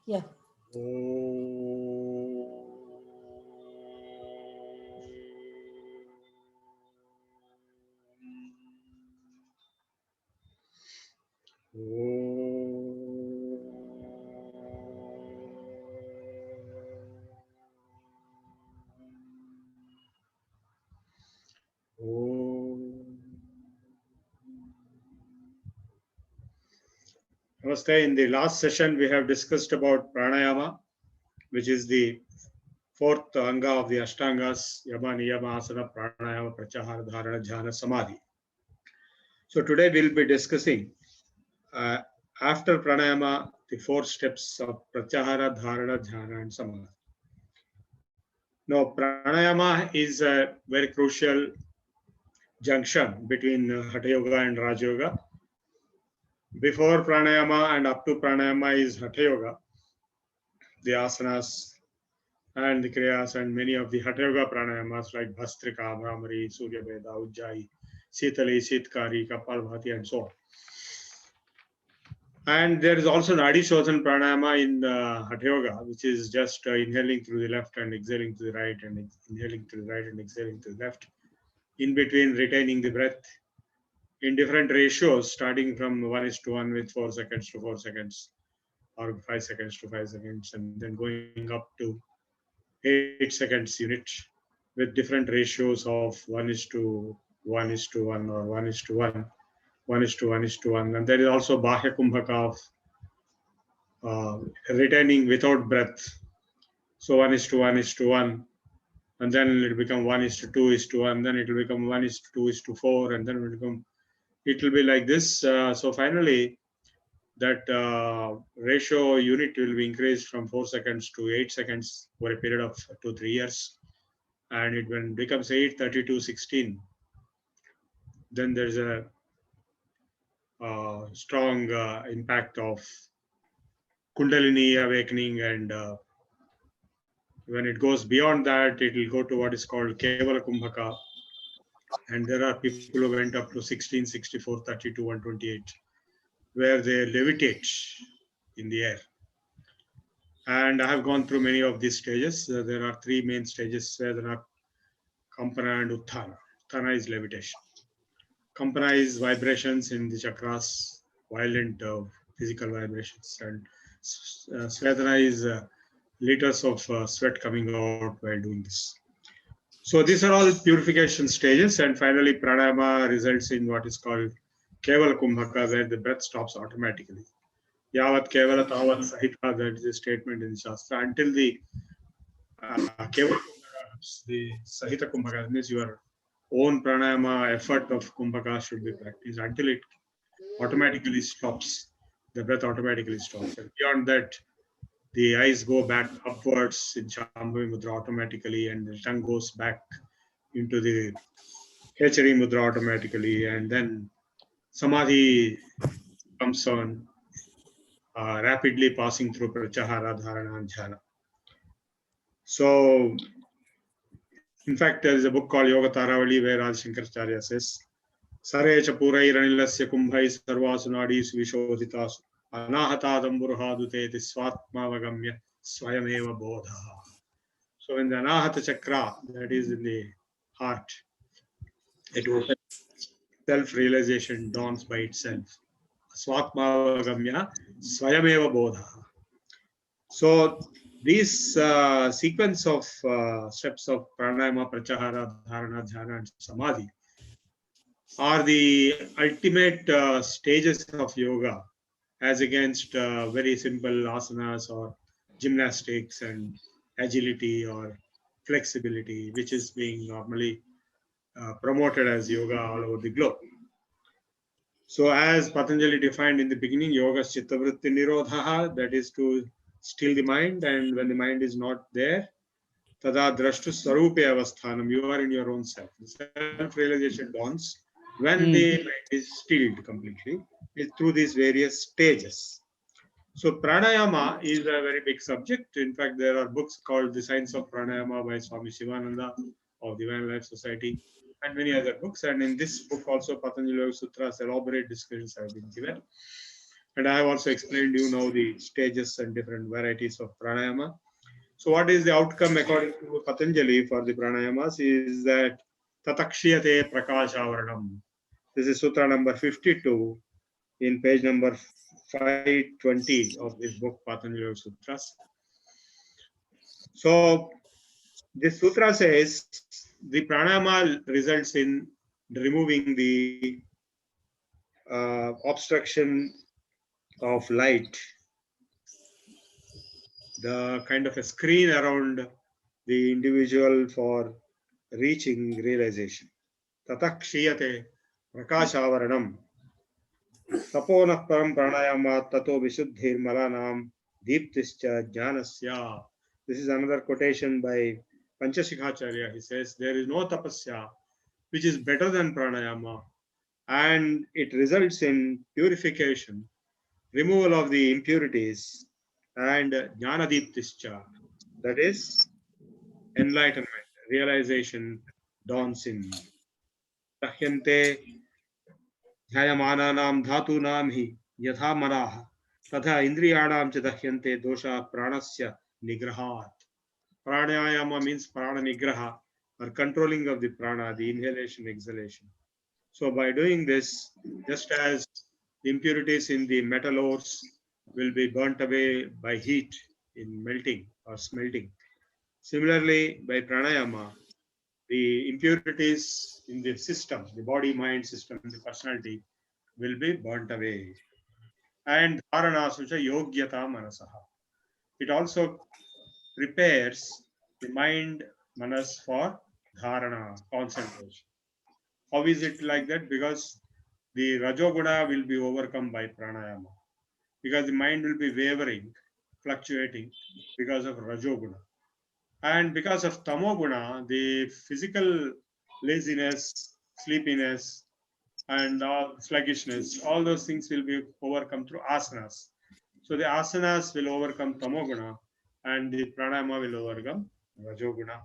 Yeah. Namaste. In the last session, we have discussed about pranayama, which is the fourth anga of the Ashtangas, Yama, Niyama, Asana, Pranayama, Pratyahara, Dharana, Jhana, Samadhi. So today we'll be discussing uh, after pranayama, the four steps of Pratyahara, Dharana, Jhana, and Samadhi. Now, pranayama is a very crucial junction between Hatha Yoga and Raja Yoga. Before pranayama and up to pranayama is Hatha Yoga, the asanas and the kriyas and many of the Hatha Yoga pranayamas like Bhastrika, Brahmari, Surya Veda, Ujjayi, Sitali, Sitkari, Kapalbhati, and so on. And there is also Nadi Shodhan pranayama in Hatha Yoga, which is just inhaling through the left and exhaling to the right, and inhaling to the right and exhaling to the left. In between, retaining the breath in different ratios, starting from 1:1 with 4 seconds to 4 seconds, or 5 seconds to 5 seconds, and then going up to 8 seconds unit with different ratios of 1:1:1 or 1:1, 1:1:1. And there is also Bahya Kumbhaka of retaining without breath. So 1:1:1, and then it will become 1:2:1, then it will become 1:2:4, and then it will be like this. So finally, that ratio unit will be increased from 4 seconds to 8 seconds over a period of 2-3 years. And it when becomes 8, 32, 16, then there's a strong impact of Kundalini awakening, and when it goes beyond that, it will go to what is called Kevala Kumbhaka. And there are people who went up to 16, 64, 32, 128, where they levitate in the air. And I have gone through many of these stages. There are three main stages: Vedana, Kampana, and Utthana. Utthana is levitation. Kampana is vibrations in the chakras, violent physical vibrations. And Svedana is liters of sweat coming out while doing this. So these are all purification stages. And finally, pranayama results in what is called Kevala Kumbhaka, where the breath stops automatically. Yavat Kevala Tavat Sahita, that is a statement in the Shastra. Until the Kevala Kumbhaka, the Sahita Kumbhaka, means your own pranayama effort of Kumbhaka should be practiced until it automatically stops. The breath automatically stops. And beyond that, the eyes go back upwards in Shambhavi Mudra automatically, and the tongue goes back into the Khechari Mudra automatically, and then Samadhi comes on, rapidly passing through Pratyahara, Dharana, and Jhana. So, in fact, there is a book called Yoga Taravali where Adi Shankaracharya says, Sare cha purai ranilasya kumbhai sarvasu nadis vishodhitasu anahatadamburhadute tisvatmavagamya swayameva bodha. So in the Anahata Chakra, that is in the heart, it opens, self-realization dawns by itself. Swatmavagamya swayameva bodha. So these sequence of steps of pranayama, pratyahara, dharana, dhyana, and samadhi are the ultimate stages of yoga, as against very simple asanas or gymnastics and agility or flexibility, which is being normally promoted as yoga all over the globe. So as Patanjali defined in the beginning, yoga is chittavritti nirodha, that is to still the mind, and when the mind is not there, tada drashtu sarupe avasthanam, you are in your own self. Self-realization dawns when the mind is stilled completely, through these various stages. So pranayama is a very big subject. In fact, there are books called The Science of Pranayama by Swami Shivananda of Divine Life Society, and many other books. And in this book also, Patanjali Yoga Sutras, elaborate descriptions have been given. And I have also explained you now the stages and different varieties of pranayama. So what is the outcome according to Patanjali for the pranayamas is that tatakshiyate prakashavaranam. This is sutra number 52 in page number 520 of this book, Patanjali Sutras. So this sutra says the pranayama results in removing the obstruction of light, the kind of a screen around the individual for reaching realization. Tatakshiyate prakashavaranam taponah param pranayama tato visuddhir malanam deeptischa jnanasya. This is another quotation by Panchasikhacharya. He says, there is no tapasya which is better than pranayama, and it results in purification, removal of the impurities, and jnanadiptischa, that is enlightenment, realization dawns in. Dahyante ध्यायमानानां धातूनां हि यथा मनाः तथा इन्द्रियाणां च दह्यन्ते दोषाः प्राणस्य निग्रहात्. Pranayama means prana nigraha, or controlling of the prana, the inhalation, exhalation. So by doing this, just as the impurities in the metal ores will be burnt away by heat in melting or smelting, similarly by pranayama, the impurities in the system, the body, mind system, the personality will be burnt away. And dharana sucha yogyata manasaha. It also prepares the mind, manas, for dharana, concentration. How is it like that? Because the rajoguna will be overcome by pranayama. Because the mind will be wavering, fluctuating because of rajoguna. And because of tamoguna, the physical laziness, sleepiness, and sluggishness, all those things will be overcome through asanas. So the asanas will overcome tamoguna, and the pranayama will overcome rajoguna.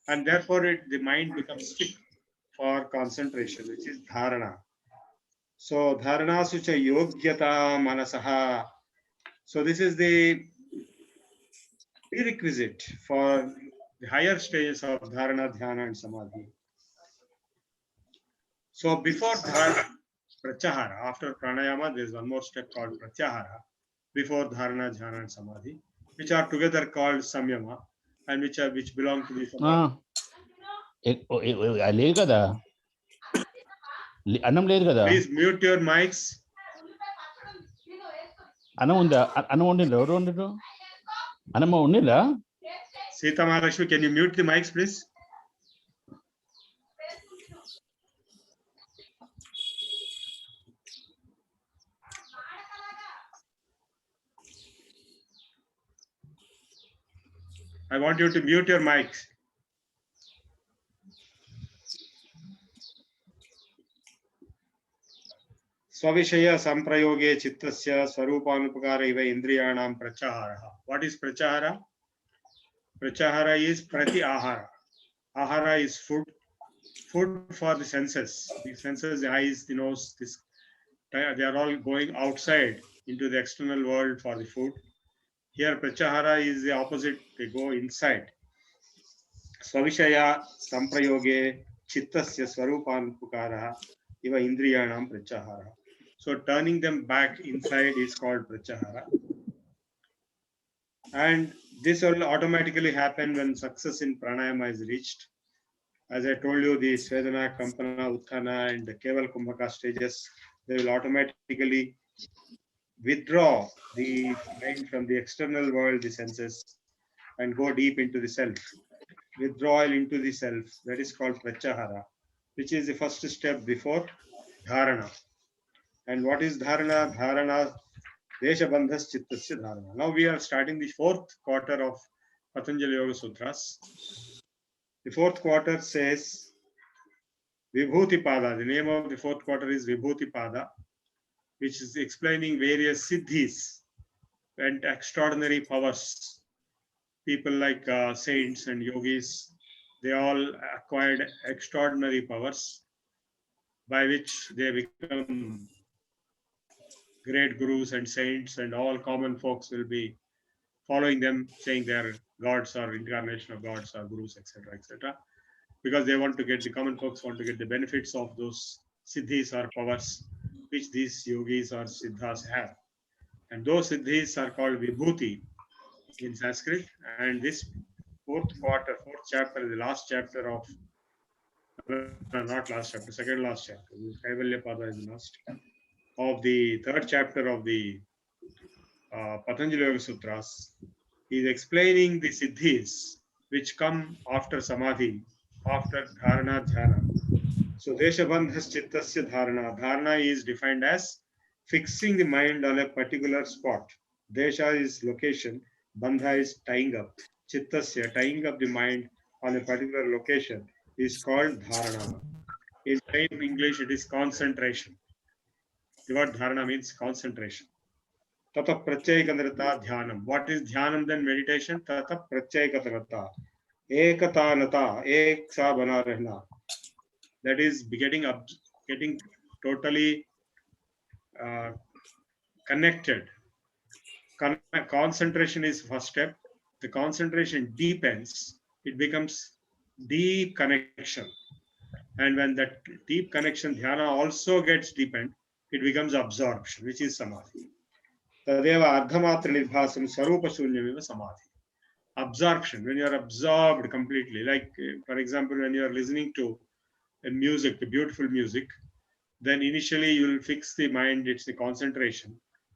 And therefore, the mind becomes stiff for concentration, which is dharana. So dharana sucha yogyata manasaha. So this is the prerequisite for the higher stages of dharana, dhyana, and samadhi. So before dharana, pratyahara, after pranayama, there is one more step called pratyahara, before dharana, dhyana, and samadhi, which are together called samyama, and which belong to the samadhi. లేదు కదా, అన్నం లేదు కదా. Please mute your mics. అన్నం ఉందా? అన్నం వండిండ్రు, ఎవరు వండిండ్రు? Annamma ఉండిందా? Sita Mahalakshmi, can you mute the mics, please? I want you to mute your mics. Svavishaya samprayoge chittasya swarupanupakara iva indriyanam pratyahara. What is pratyahara? Pratyahara is prati ahara. Ahara is food. Food for the senses. The senses, the eyes, the nose, this, they are all going outside into the external world for the food. Here, pratyahara is the opposite. They go inside. Svavishaya samprayoge chittasya swarupanupakara iva indriyanam pratyahara. So turning them back inside is called pratyahara. And this will automatically happen when success in pranayama is reached. As I told you, the Svedana, Kampana, Utthana, and the Keval Kumbhaka stages, they will automatically withdraw the mind from the external world, the senses, and go deep into the self. Withdrawal into the self, that is called pratyahara, which is the first step before dharana. And what is dharana? Dharana, deshabandhas chittasya dharana. Now we are starting the fourth quarter of Patanjali Yoga Sutras. The fourth quarter says Vibhuti-pada. The name of the fourth quarter is Vibhuti-pada, which is explaining various siddhis and extraordinary powers. People like saints and yogis, they all acquired extraordinary powers by which they become great gurus and saints, and all common folks will be following them, saying they are gods or incarnation of gods or gurus, etc., etc. Because they want to get, the common folks want to get the benefits of those siddhis or powers which these yogis or siddhas have. And those siddhis are called vibhuti in Sanskrit. And this fourth chapter, the last chapter of, no, not last chapter, second last chapter, Kaivalya Pada is the last, of the third chapter of the Patanjali Yoga Sutras. He is explaining the siddhis which come after samadhi, after dharana dhyana. So Deshabandhas Chittasya Dharana. Dharana is defined as fixing the mind on a particular spot. Desha is location, Bandha is tying up. Chittasya, tying up the mind on a particular location, is called Dharana. In plain English, it is concentration. The word Dharana means concentration. Tata Pratyayikatarata Dhyanam. What is Dhyanam then? Meditation. Tata Pratyayikatarata. Ekatanata. Eksa bana rehna. That is getting totally connected. Concentration is first step. The concentration deepens, it becomes deep connection. And when that deep connection, dhyana, also gets deepened, it becomes absorption, which is samadhi. Tadeva ardhamatra nirbhasam sarupa shunyamiva samadhi. Absorption, when you are absorbed completely, like for example, when you are listening to a music, a beautiful music, then initially you will fix the mind, it's the concentration.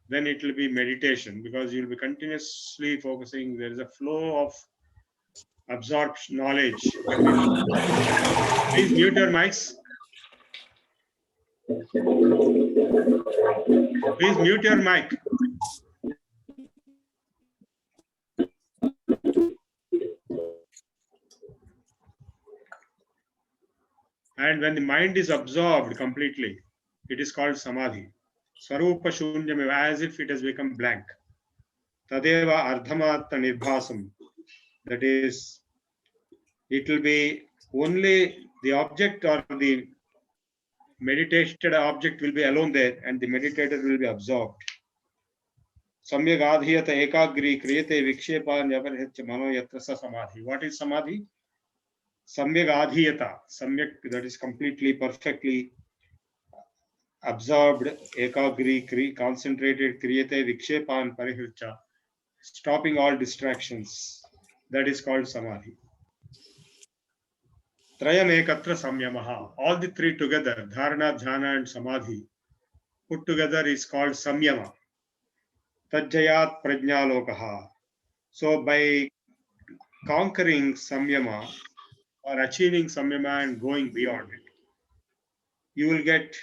Then it will be meditation, because you'll be continuously focusing. There is a flow of absorption knowledge. Please mute your mics. Please mute your mic. And when the mind is absorbed completely, it is called samadhi. Swarupa shunyam, as if it has become blank. Tadeva ardhamatra nirbhasam. That is, it will be only the object or the meditated object will be alone there, and the meditator will be absorbed. Samyak adhiyata ekagri kriyate vikshepan yavarhetya mano yatra sa samadhi. What is samadhi? Samyak adhiyata. Samyak, that is completely, perfectly absorbed, ekagri, concentrated, kriyate vikshepan parihritya, stopping all distractions. That is called samadhi. Trayam ekatra samyamaha. All the three together, dharana, dhyana and samadhi, put together is called samyama. Tajjayat prajnalokaha. So by conquering samyama or achieving samyama and going beyond it, you will get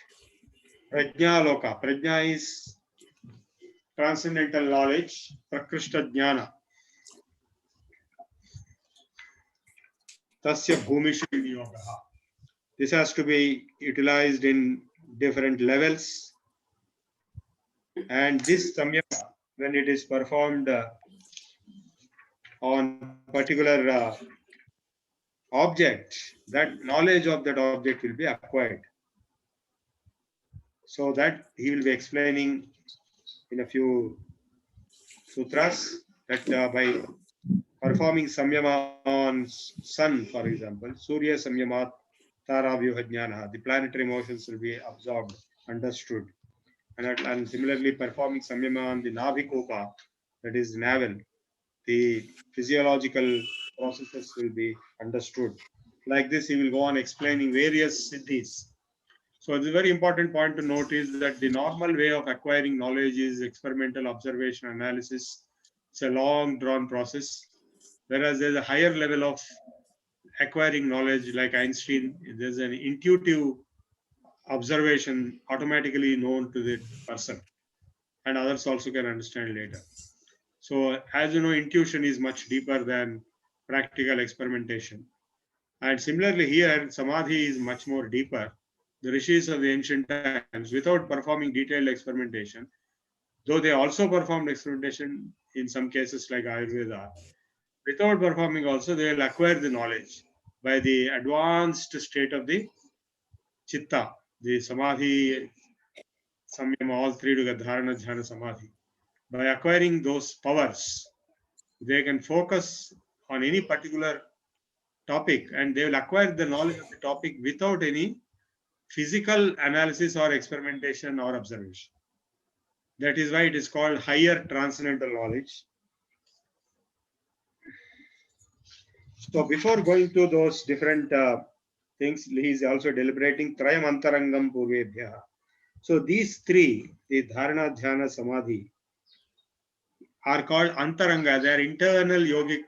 prajnaloka. Prajna is transcendental knowledge, prakrishta jnana. Tasya bhumishu yogaha. This has to be utilized in different levels. And this samyama, when it is performed on particular object, that knowledge of that object will be acquired. So that he will be explaining in a few sutras, that by performing samyama on sun, for example, Surya samyamat tara vyuhajnana, the planetary motions will be absorbed, understood. And similarly, performing samyama on the navikopa, that is navel, the physiological processes will be understood. Like this, he will go on explaining various siddhis. So the very important point to note is that the normal way of acquiring knowledge is experimental observation, analysis. It's a long drawn process. Whereas there's a higher level of acquiring knowledge, like Einstein, there's an intuitive observation automatically known to the person, and others also can understand later. So as you know, intuition is much deeper than practical experimentation. And similarly here, samadhi is much more deeper. The rishis of the ancient times, without performing detailed experimentation, though they also performed experimentation in some cases like Ayurveda, without performing also, they will acquire the knowledge by the advanced state of the chitta, the samadhi samyama, all three together, dharana, dhyana, samadhi. By acquiring those powers, they can focus on any particular topic and they will acquire the knowledge of the topic without any physical analysis or experimentation or observation. That is why it is called higher transcendental knowledge. So before going to those different things, he is also deliberating Trayam Antarangam Purvebhya. So these three, the Dharana, Dhyana, Samadhi, are called Antaranga. They are internal yogic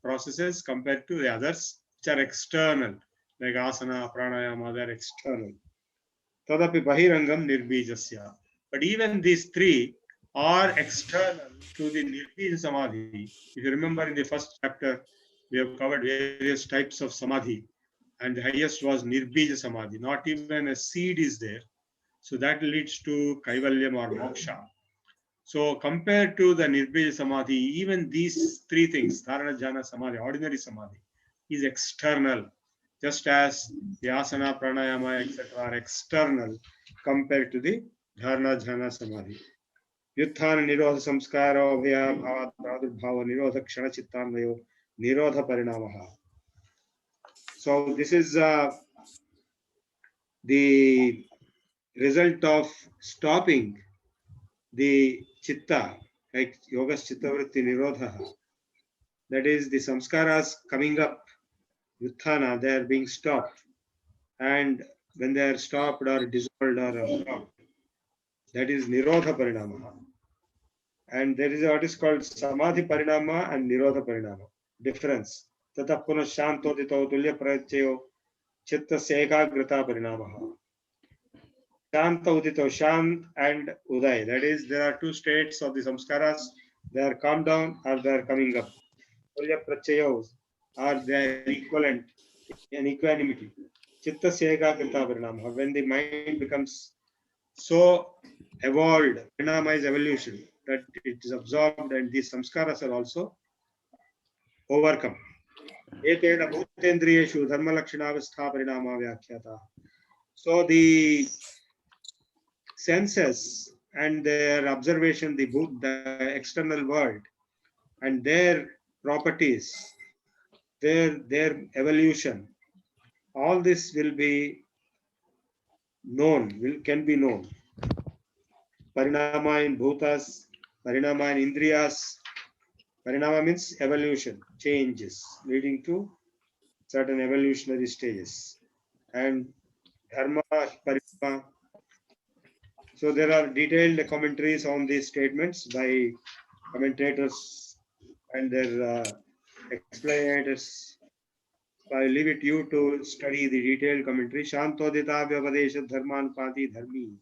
processes compared to the others, which are external, like Asana, Pranayama, they are external. Tadapi Bahirangam Nirbijasya. But even these three are external to the Nirbija Samadhi. If you remember in the first chapter, we have covered various types of Samadhi, and the highest was Nirbija Samadhi. Not even a seed is there. So that leads to Kaivalyam or Moksha. So compared to the Nirbija Samadhi, even these three things, Dharana, Jhana, Samadhi, ordinary Samadhi, is external. Just as the Asana, Pranayama, etc. are external compared to the Dharana, Jhana, Samadhi. Yuthana Nirodha Samskara Abhaya Bhavat Pradurbhava Nirodha Kshana Chittanvayo Nirodha Parinamaha. So this is the result of stopping the chitta, like yoga's chitta vritti nirodha. That is the samskaras coming up, uthana, they are being stopped. And when they are stopped or dissolved or stopped, that is nirodha parinama. And there is what is called samadhi parinama and nirodha parinama. Difference. Tata puna shantodito tulya prachayo chitta sekagrata parinama. Shanta udito, shant and uday. That is, there are two states of the samskaras. They are calm down or they are coming up. Tulya prachayos are they equivalent in equanimity. Chitta sekagrata parinama. When the mind becomes so evolved, parinama is evolution, that it is absorbed and these samskaras are also overcome. Etena bhutendriyeshu dharma lakshanavastha parinama vyakhyata. So the senses and their observation, the external world and their properties, their evolution, all this will be known, can be known. Parinama in bhutas, parinama in indriyas. Parinama means evolution, changes, leading to certain evolutionary stages. And dharma, parinama. So there are detailed commentaries on these statements by commentators and their explanators. So I leave it you to study the detailed commentary. Shantodita Vyavadesha Dharmanpati Dharmi.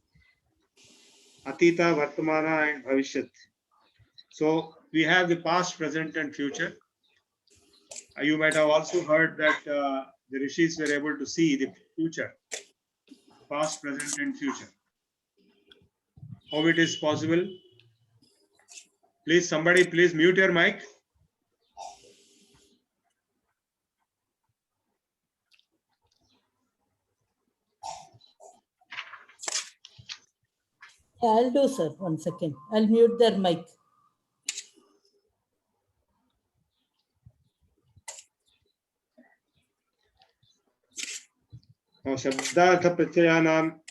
Atita, Vartamana and Bhavishyat. So we have the past, present and future. You might have also heard that the rishis were able to see the future, past, present and future. How it is possible? Please, somebody, please mute your mic. Yeah, I'll do, sir. 1 second. I'll mute their mic. Shabdartha Prachayanam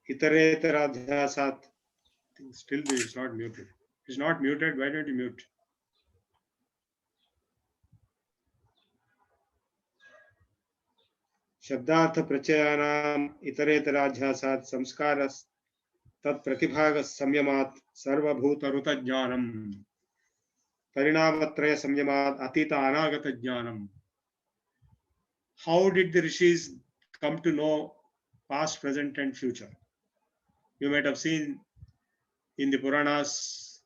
Itaretaraadhyasat. Still, it's not muted. It's not muted. Why don't you mute? Shabdartha Prachayanam Itaretaraadhyasat Samskaras Tat Pratibhagas Samyamat Sarvabhuta Ruta Jnanam Parinamatraya Samyamat Atita Anagata Jnanam. How did the rishis come to know past, present, and future? You might have seen in the Puranas,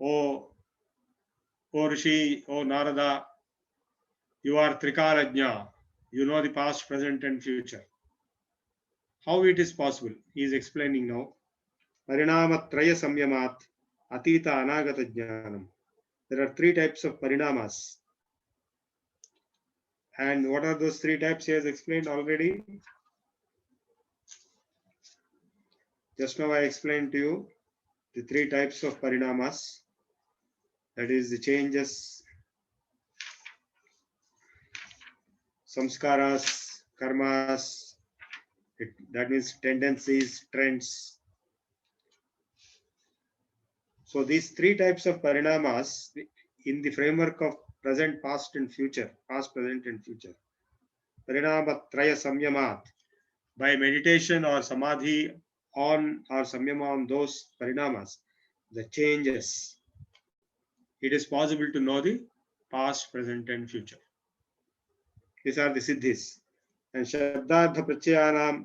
O Rishi, O Narada, you are Trikalajna. You know the past, present, and future. How it is possible? He is explaining now. Parinamatraya Samyamat Atita Anagata Jnanam. There are three types of parinamas. And what are those three types? He has explained already. Just now I explained to you the three types of parinamas. That is the changes, samskaras, karmas, that means tendencies, trends. So these three types of parinamas in the framework of present, past and future, past, present and future. Parinama traya samyamat. By meditation or samadhi on or samyama on those parinamas, the changes, it is possible to know the past, present and future. These are the siddhis. And shabdadha prachayanam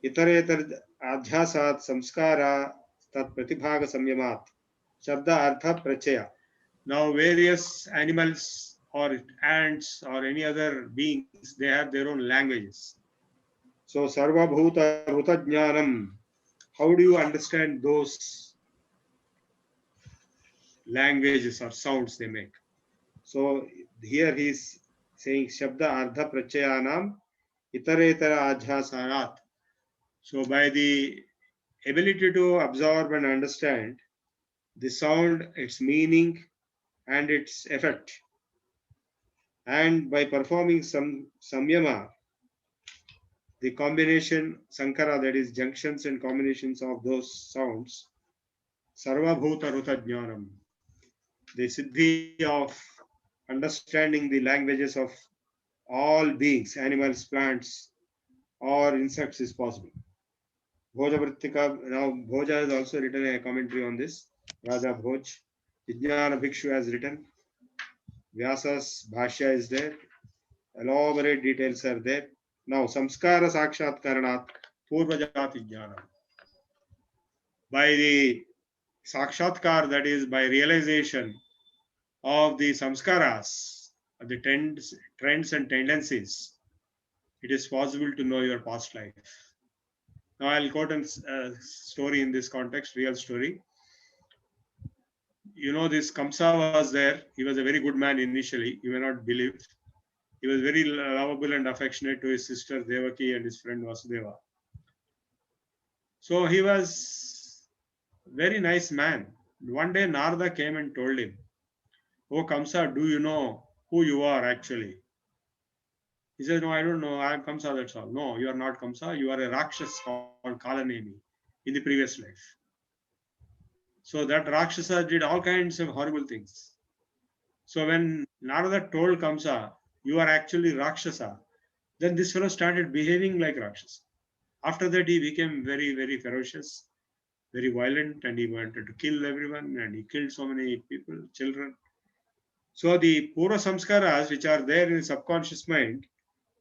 itaretar adhyasat samskara tat pratibhaga samyamat. Shabda artha prachaya. Now various animals or ants or any other beings, they have their own languages. So sarva bhuta bhuta jnanam. How do you understand those languages or sounds they make? So here he is saying Shabda Ardha Prachayanam Itaretara Ajhasarat. So by the ability to absorb and understand the sound, its meaning and its effect, and by performing some samyama, the combination sankara, that is junctions and combinations of those sounds, sarva bhuta ruta jnanam, the siddhi of understanding the languages of all beings, animals, plants, or insects is possible. Bhoja Vrittika, now Bhoja has also written a commentary on this. Raja Bhoj. Vijnana Bhikshu has written. Vyasa's Bhashya is there. Elaborate details are there. Now, Samskara Sakshat Karanat Purvajati Jnana. By the Sakshatkar, that is by realization of the samskaras, the trends and tendencies, it is possible to know your past life. Now I'll quote a story in this context, real story. You know, this Kamsa was there. He was a very good man initially. You may not believe. He was very lovable and affectionate to his sister Devaki and his friend Vasudeva. So he was a very nice man. One day Narada came and told him, "Oh Kamsa, do you know who you are actually?" He said, "No, I don't know. I am Kamsa, that's all." "No, you are not Kamsa. You are a Rakshas called Kalanemi in the previous life." So that Rakshasa did all kinds of horrible things. So when Narada told Kamsa, "You are actually Rakshasa," then this fellow started behaving like Rakshasa. After that, he became very, very ferocious, very violent, and he wanted to kill everyone, and he killed so many people, children. So the Pura Samskaras, which are there in the subconscious mind,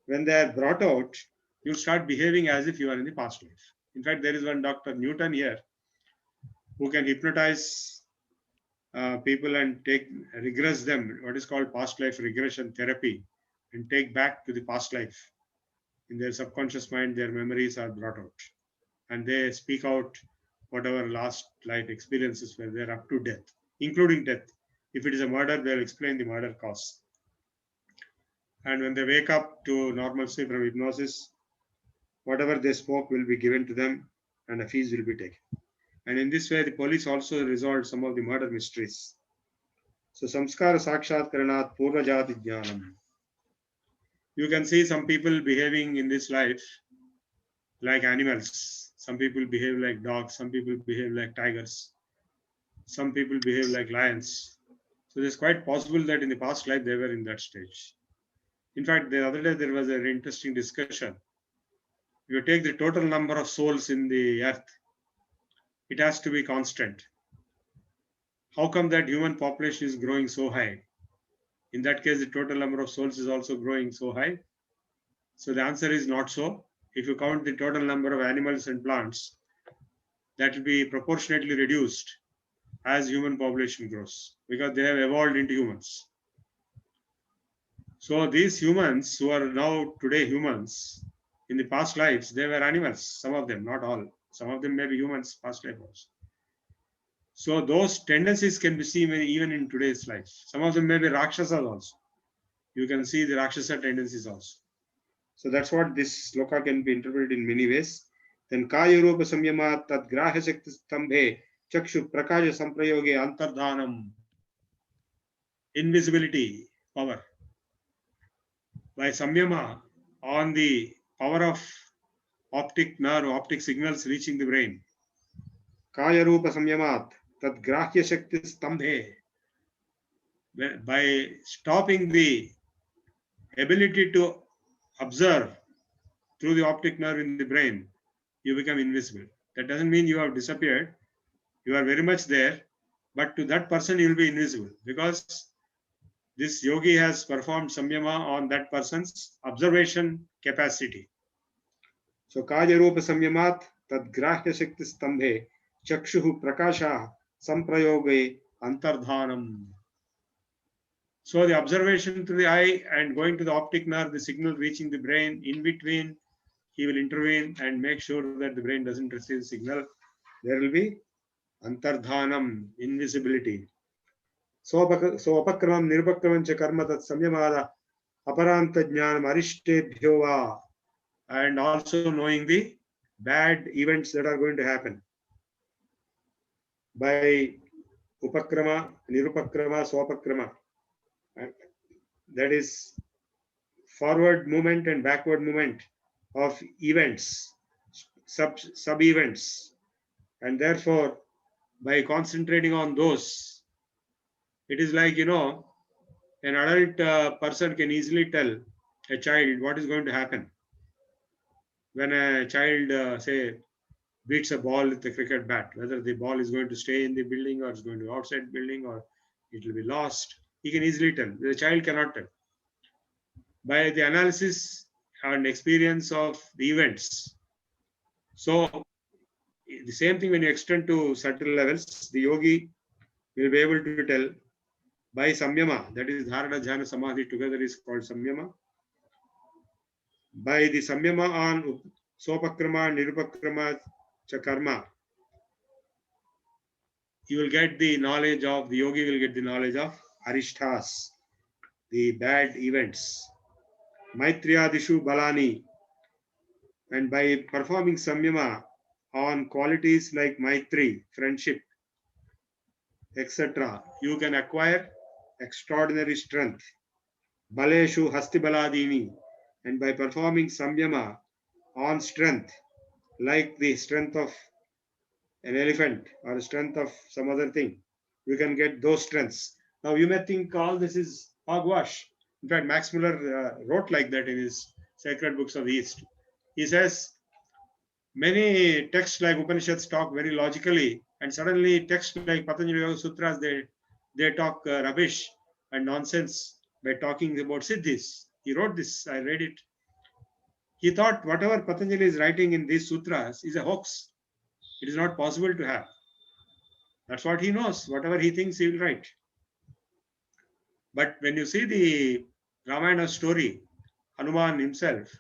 when they are brought out, you start behaving as if you are in the past life. In fact, there is one Dr. Newton here who can hypnotize people and regress them, what is called past life regression therapy, and take back to the past life. In their subconscious mind, their memories are brought out and they speak out whatever last life experiences were there up to death, including death. If it is a murder, they'll explain the murder cause. And when they wake up to normalcy from hypnosis, whatever they spoke will be given to them and a fees will be taken. And in this way, the police also resolved some of the murder mysteries. So, samskara sakshat karanat purvajati jnanam. You can see some people behaving in this life like animals. Some people behave like dogs. Some people behave like tigers. Some people behave like lions. So it's quite possible that in the past life they were in that stage. In fact, the other day there was an interesting discussion. If you take the total number of souls in the earth, it has to be constant. How come that human population is growing so high? In that case, the total number of souls is also growing so high. So the answer is not so. If you count the total number of animals and plants, that will be proportionately reduced as human population grows because they have evolved into humans. So these humans who are now today humans, in the past lives, they were animals, some of them, not all. Some of them may be humans, past life also. So those tendencies can be seen even in today's life. Some of them may be Rakshasas also. You can see the Rakshasa tendencies also. So that's what this sloka can be interpreted in many ways. Then Kaya Rupa Samyamat Tad Grahya Shakti Stambhe Chakshu Prakasha Samprayoge Antardhanam. Invisibility, power. By Samyama, on the power of optic nerve, optic signals reaching the brain. Kaya Rupa Samyamat Tad Grahya Shakti Stambhe. By stopping the ability to observe through the optic nerve in the brain, you become invisible. That doesn't mean you have disappeared. You are very much there, but to that person you will be invisible, because this yogi has performed samyama on that person's observation capacity. So Kaya Rupa Samyamat Tad Grahya Shakti Stambhe Chakshuhu Prakasha Samprayoge Antardhanam. So the observation through the eye and going to the optic nerve, the signal reaching the brain, in between, he will intervene and make sure that the brain doesn't receive the signal. There will be antardhanam, invisibility. So apakramam nirupakramam cha karma tat samyamada aparanta jnanam arishtebhyo va. And also knowing the bad events that are going to happen. By upakrama, nirupakrama, swapakrama. That is forward movement and backward movement of events, sub events, and therefore by concentrating on those, it is like, an adult person can easily tell a child what is going to happen. When a child say beats a ball with a cricket bat, whether the ball is going to stay in the building or is going to outside the building or it will be lost, he can easily tell. The child cannot tell. By the analysis and experience of the events. So the same thing when you extend to subtle levels, the yogi will be able to tell by samyama, that is dharana, jhana, samadhi together is called samyama. By the samyama on sopakrama, nirupakrama, chakarma, you will get the knowledge of, the yogi will get the knowledge of arishtas, the bad events. Maitriyadishu balani. And by performing samyama on qualities like maitri, friendship, etc., you can acquire extraordinary strength. Baleshu hastibaladini. And by performing samyama on strength, like the strength of an elephant or the strength of some other thing, you can get those strengths. Now you may think all this is hogwash. In fact, Max Muller wrote like that in his Sacred Books of the East. He says, many texts like Upanishads talk very logically, and suddenly texts like Patanjali Yoga Sutras, they talk rubbish and nonsense by talking about siddhis. He wrote this, I read it. He thought whatever Patanjali is writing in these sutras is a hoax. It is not possible to have. That's what he knows. Whatever he thinks, he will write. But when you see the Ramayana story, Hanuman himself,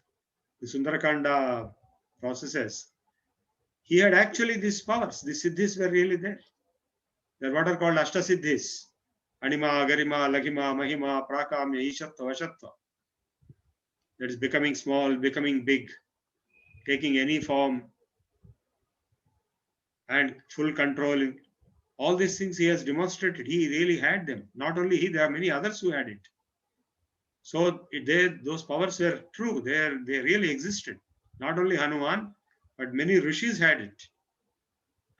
the Sundarakanda processes, he had actually these powers. The siddhis were really there. They're what are called Ashtasiddhis. Anima, Garima, Laghima, Mahima, Prakamya, Ishatva, Vashatva. That is becoming small, becoming big, taking any form, and full control. All these things he has demonstrated. He really had them. Not only he, there are many others who had it. So those powers were true. They really existed. Not only Hanuman, but many rishis had it.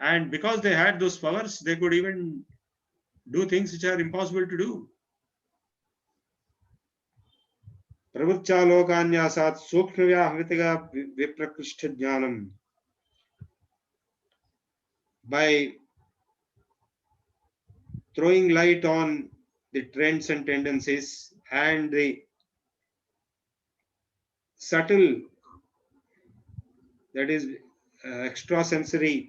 And because they had those powers, they could even do things which are impossible to do. Pravutcha lokanyasat sukhnavyahavitaga viprakrishta jnanam. By throwing light on the trends and tendencies and the subtle, that is extrasensory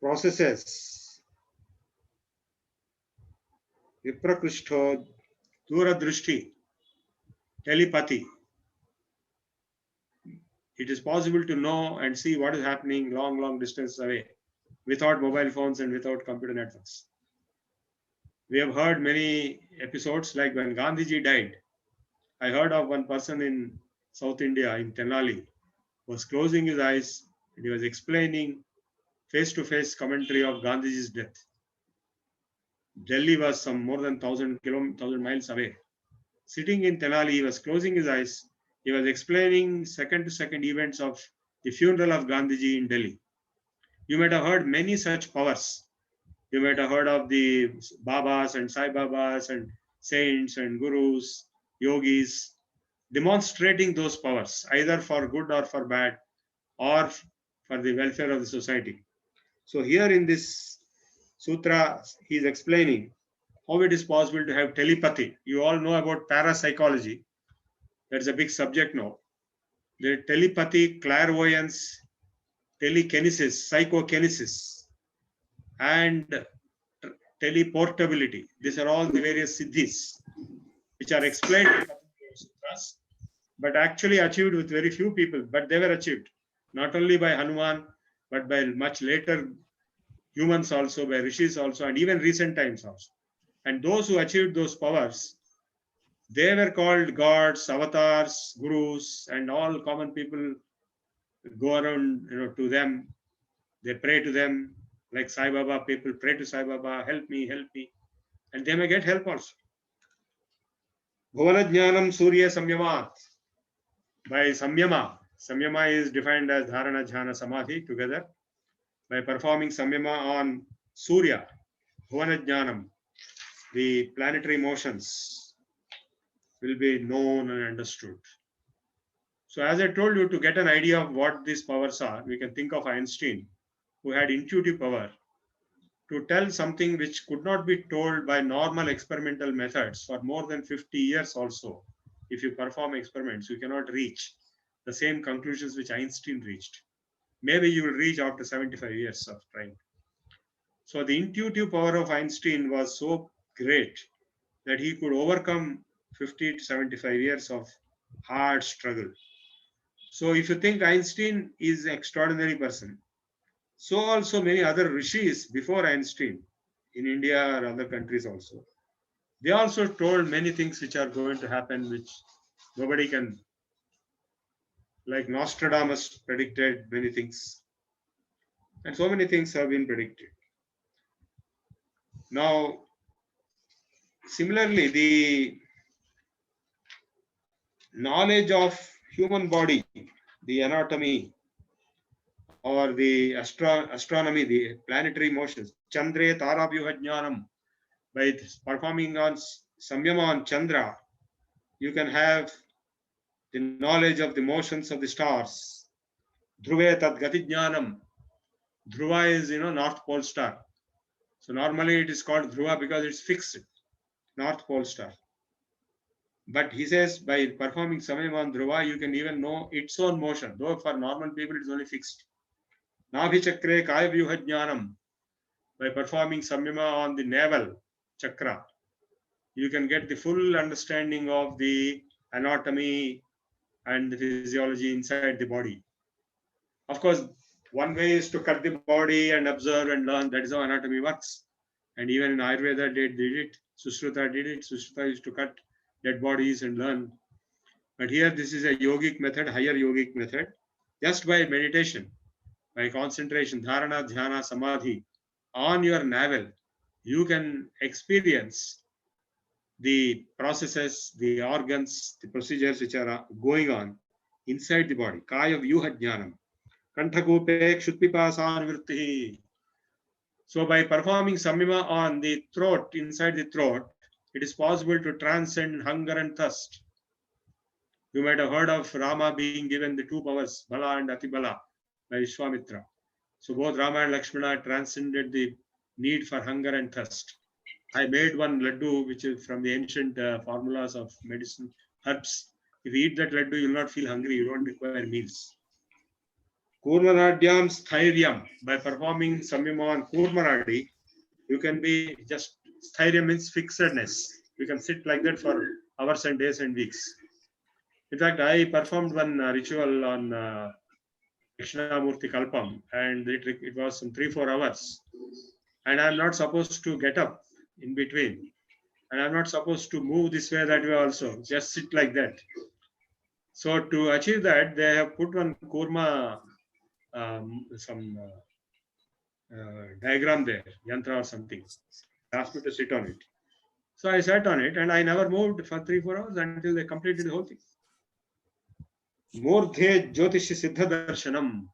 processes, viprakrishta, duradrishti, telepathy. It is possible to know and see what is happening long distance away without mobile phones and without computer networks. We have heard many episodes like when Gandhiji died. I heard of one person in South India, in Tenali. was closing his eyes and he was explaining face-to-face commentary of Gandhiji's death. Delhi was some more than 1,000 miles away. Sitting in Tenali, he was closing his eyes. He was explaining second-to-second events of the funeral of Gandhiji in Delhi. You might have heard many such powers. You might have heard of the Babas and Sai Babas and saints and gurus, yogis, demonstrating those powers, either for good or for bad, or for the welfare of the society. So here in this sutra, he is explaining how it is possible to have telepathy. You all know about parapsychology. That's a big subject now. The telepathy, clairvoyance, telekinesis, psychokinesis, and teleportability. These are all the various siddhis which are explained in the sutras, but actually achieved with very few people. But they were achieved not only by Hanuman, but by much later humans also, by rishis also, and even recent times also. And those who achieved those powers, they were called gods, avatars, gurus, and all common people go around, to them. They pray to them, like Sai Baba. People pray to Sai Baba, help me, and they may get help also. Bhuvana Jnanam Surya Samyamat. By Samyama, Samyama is defined as Dharana, Jhana, Samadhi together. By performing Samyama on Surya, Bhuvana Jnanam, the planetary motions will be known and understood. So as I told you, to get an idea of what these powers are, we can think of Einstein, who had intuitive power to tell something which could not be told by normal experimental methods for more than 50 years also. If you perform experiments, you cannot reach the same conclusions which Einstein reached. Maybe you will reach after 75 years of trying. So the intuitive power of Einstein was so great that he could overcome 50 to 75 years of hard struggle. So if you think Einstein is an extraordinary person, so also many other rishis before Einstein in India or other countries also, they also told many things which are going to happen, which nobody can, like Nostradamus predicted many things. And so many things have been predicted. Now, similarly, the knowledge of human body, the anatomy, or the astronomy, the planetary motions, Chandre Tarabhyuha Jnanam, by performing on Samyama on Chandra, you can have the knowledge of the motions of the stars. Dhruve Tad Gati Jnanam. Dhruva is, North Pole star. So normally it is called Dhruva because it's fixed, North Pole star. But he says by performing Samyama on Dhruva, you can even know its own motion. Though for normal people, it's only fixed. Nabhi Chakre Kaya Vyuha Jnanam. By performing Samyama on the navel chakra, you can get the full understanding of the anatomy and the physiology inside the body. Of course, one way is to cut the body and observe and learn. That is how anatomy works. And even in Ayurveda, they did it. Sushruta did it. Sushruta used to cut dead bodies and learn. But here, this is a yogic method, higher yogic method. Just by meditation, by concentration, dharana, dhyana, samadhi, on your navel, you can experience the processes, the organs, the procedures which are going on inside the body. Kaya vyuha jnanam. Kanthakupe kshutpipasanvritti. So by performing samyama on the throat, inside the throat, it is possible to transcend hunger and thirst. You might have heard of Rama being given the two powers, Bala and Atibala, by Vishwamitra. So both Rama and Lakshmana transcended the need for hunger and thirst. I made one laddu, which is from the ancient formulas of medicine, herbs. If you eat that laddu, you will not feel hungry. You don't require meals. Kurmanadyam sthiryam. By performing samyama on Kurmanadi, you can be just, sthiryam means fixedness. You can sit like that for hours and days and weeks. In fact, I performed one ritual on Krishnamurti Kalpam, and it was some 3-4 hours. And I'm not supposed to get up in between. And I'm not supposed to move this way, that way also. Just sit like that. So to achieve that, they have put one kurma, diagram there, yantra or something. They asked me to sit on it. So I sat on it and I never moved for 3-4 hours until they completed the whole thing. Murdhe Jyotishi Siddha Darshanam.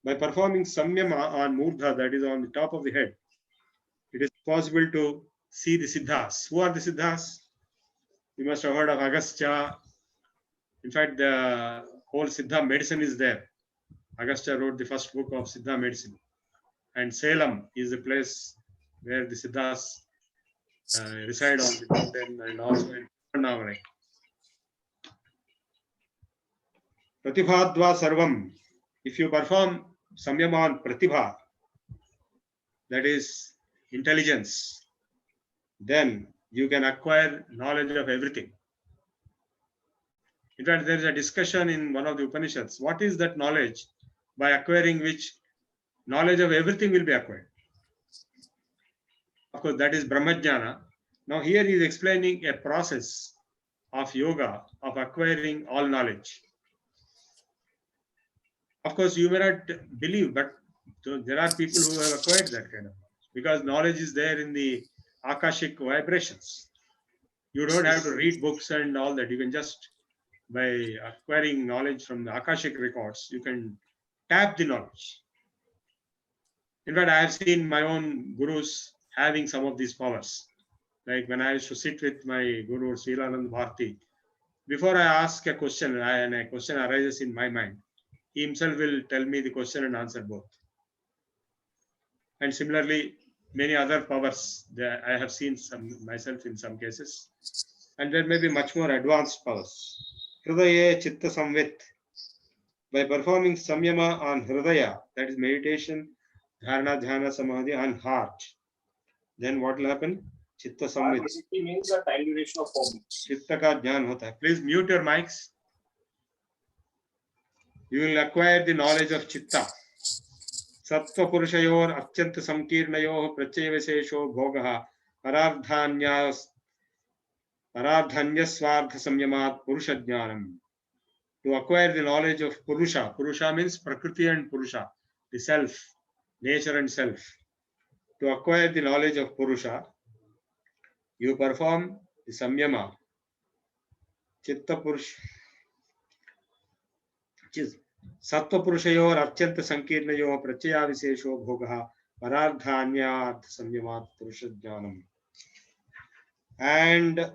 By performing samyama on Murdha, that is on the top of the head, it is possible to see the Siddhas. Who are the Siddhas? You must have heard of Agastya. In fact, the whole Siddha medicine is there. Agastya wrote the first book of Siddha medicine. And Salem is the place where the Siddhas reside on the mountain, and also in Navane. Pratibhadva Sarvam. If you perform samyama on Pratibha, that is intelligence, then you can acquire knowledge of everything. In fact, there is a discussion in one of the Upanishads. What is that knowledge by acquiring which knowledge of everything will be acquired? Of course, that is Brahmajnana. Now here he is explaining a process of yoga, of acquiring all knowledge. Of course, you may not believe, but there are people who have acquired that kind of knowledge, because knowledge is there in the Akashic vibrations. You don't have to read books and all that. You can just, by acquiring knowledge from the Akashic records, you can tap the knowledge. In fact, I have seen my own gurus having some of these powers. Like when I used to sit with my guru, Srilanand Bharti, before I ask a question and a question arises in my mind, he himself will tell me the question and answer both. And similarly, many other powers that I have seen some myself in some cases. And there may be much more advanced powers. Hridaya Chitta Samvit. By performing samyama on Hridaya, that is meditation, dharana, dhyana, samadhi on heart, then what will happen? Chitta Samvit. Basically means a time duration of 4 minutes. Chitta ka jnana hota hai. Please mute your mics. You will acquire the knowledge of Chitta. Sattva Purushayor Atyanta Samkirnayo Pratyaya Visesho Bhogaha Parardhanyas Paradhanyasvardha Samyamat Purusha Jnanam. To acquire the knowledge of Purusha. Purusha means Prakriti and Purusha, the self, nature and self. To acquire the knowledge of Purusha, you perform the Samyama. Chitta Purusha. Sattva Purushayor Atyanta Sankirnayo Pratyaya Visesho Bhogaha Paradhanyat Samyamat Purusha Jnanam. And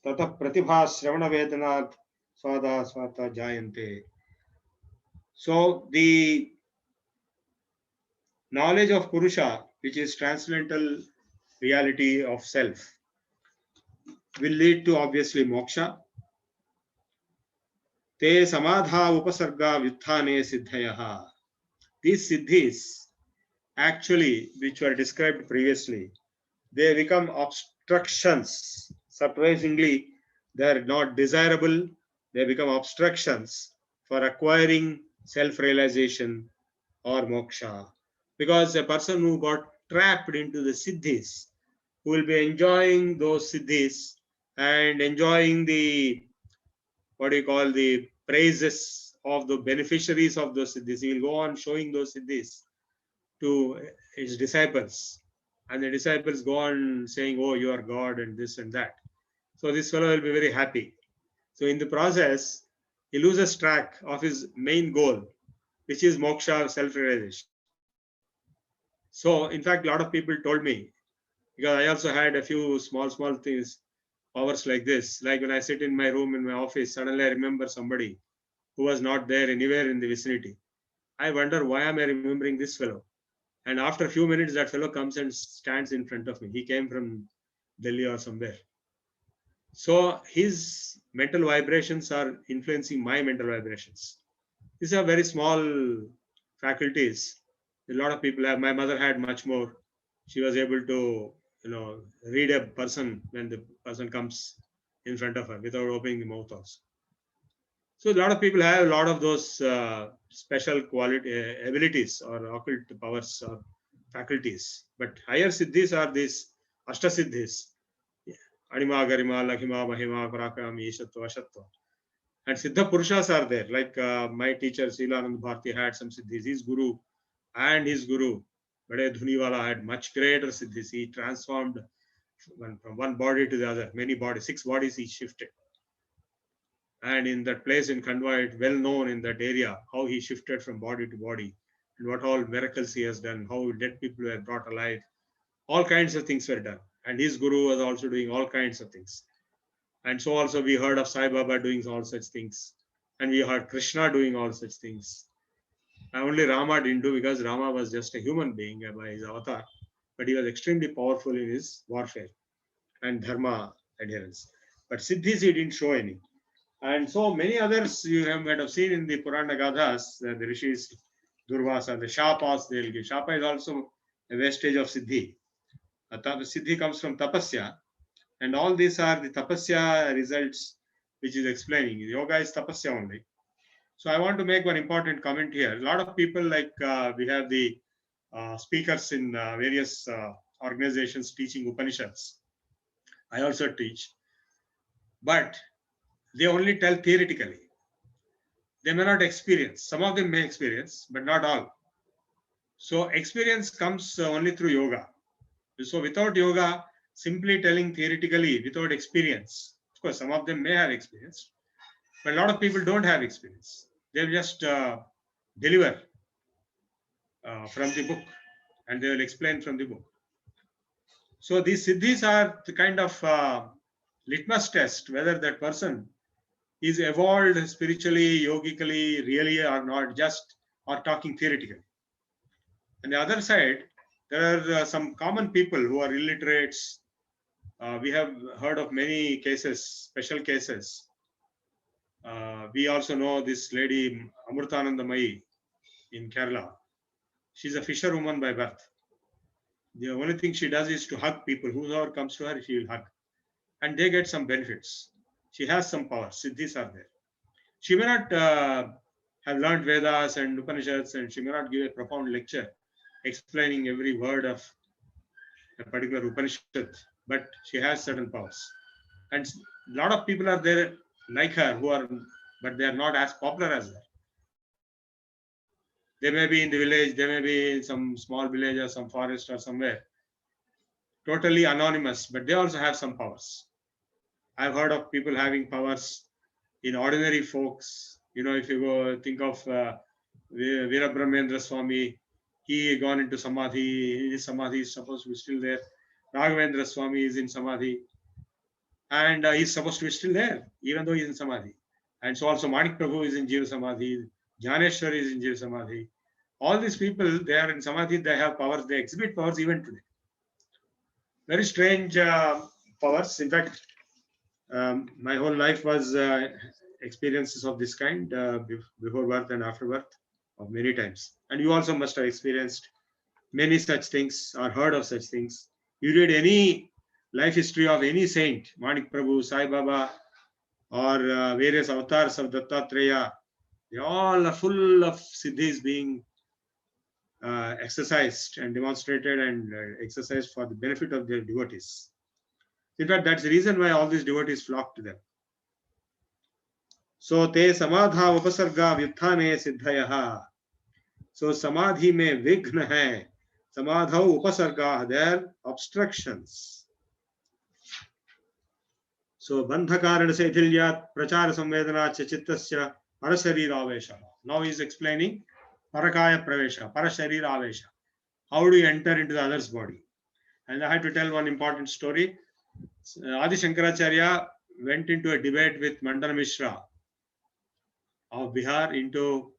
Tata Pratibha Shravana Vedanat Swada Swata Jayante. So the knowledge of Purusha, which is transcendental reality of self, will lead to obviously moksha. Te samadha upasarga vyuthane siddhayaha. These siddhis, actually, which were described previously, they become obstructions. Surprisingly, they are not desirable. They become obstructions for acquiring self-realization or moksha. Because a person who got trapped into the siddhis, who will be enjoying those siddhis and enjoying the, what do you call, the praises of the beneficiaries of those siddhis. He will go on showing those siddhis to his disciples. And the disciples go on saying, oh, you are God and this and that. So this fellow will be very happy. So in the process, he loses track of his main goal, which is moksha, self-realization. So in fact, a lot of people told me, because I also had a few small things, powers like this. Like when I sit in my room in my office, suddenly I remember somebody who was not there anywhere in the vicinity. I wonder, why am I remembering this fellow? And after a few minutes, that fellow comes and stands in front of me. He came from Delhi or somewhere. So his mental vibrations are influencing my mental vibrations. These are very small faculties. A lot of people have. My mother had much more. She was able to, read a person when the person comes in front of her without opening the mouth also. So a lot of people have a lot of those special abilities or occult powers or faculties. But higher siddhis are these ashtasiddhis. Anima, Garima, Lakhima, Mahima, Parakam, Ishatva, Ashatva. And Siddha Purushas are there. Like my teacher Silanand Bharti had some siddhis. His guru Bade Dhuniwala had much greater siddhis. He transformed from one body to the other, many bodies, 6 bodies he shifted. And in that place in Khandwa, it's well known in that area how he shifted from body to body and what all miracles he has done, how dead people were brought alive. All kinds of things were done. And his guru was also doing all kinds of things. And so also we heard of Sai Baba doing all such things. And we heard Krishna doing all such things. And only Rama didn't do, because Rama was just a human being by his avatar. But he was extremely powerful in his warfare and dharma adherence. But siddhis he didn't show any. And so many others you might have seen in the Purana Gathas, the rishis, Durvasa, the shapas they'll give. Shapa is also a vestige of siddhi. Siddhi comes from tapasya, and all these are the tapasya results which is explaining. Yoga is tapasya only. So I want to make one important comment here. A lot of people, like we have the speakers in various organizations teaching Upanishads. I also teach, but they only tell theoretically. They may not experience. Some of them may experience, but not all. So experience comes only through yoga. So without yoga, simply telling theoretically without experience, of course, some of them may have experience, but a lot of people don't have experience. They'll just deliver from the book, and they will explain from the book. So these siddhis are the kind of litmus test whether that person is evolved spiritually, yogically, really or not, just or talking theoretically. On the other side, there are some common people who are illiterates. We have heard of many cases, special cases. We also know this lady, Amrutanandamayi in Kerala. She's a fisherwoman by birth. The only thing she does is to hug people. Whoever comes to her, she will hug. And they get some benefits. She has some power. Siddhis are there. She may not have learned Vedas and Upanishads, and she may not give a profound lecture explaining every word of a particular Upanishad, but she has certain powers. And a lot of people are there like her who are, but they are not as popular as her. They may be in the village, they may be in some small village or some forest or somewhere, totally anonymous, but they also have some powers. I've heard of people having powers in ordinary folks. You know, if you go think of Veerabrahmendra Swami, he gone into Samadhi. His Samadhi is supposed to be still there. Raghavendra Swami is in Samadhi. And he's supposed to be still there, even though he's in Samadhi. And so also Manik Prabhu is in Jiva Samadhi. Jnaneshwar is in Jiva Samadhi. All these people, they are in Samadhi, they have powers, they exhibit powers even today. Very strange powers. In fact, my whole life was experiences of this kind, before birth and after birth, of many times. And you also must have experienced many such things or heard of such things. You read any life history of any saint, Manik Prabhu, Sai Baba, or various avatars of Dattatreya, they all are full of siddhis being exercised and demonstrated and exercised for the benefit of their devotees. In fact, that's the reason why all these devotees flock to them. So te samadha upasarga vyuthane siddhayaha. So samadhi mein vighna hai. Samadha upasarga, there obstructions. So bandha karana se thilyat prachara samvedana cha chittasya parasharira avesha. Now he is explaining parakaya pravesha, parasharira avesha. How do you enter into the other's body? And I had to tell one important story. Adi Shankaracharya went into a debate with Mandana Mishra of Bihar into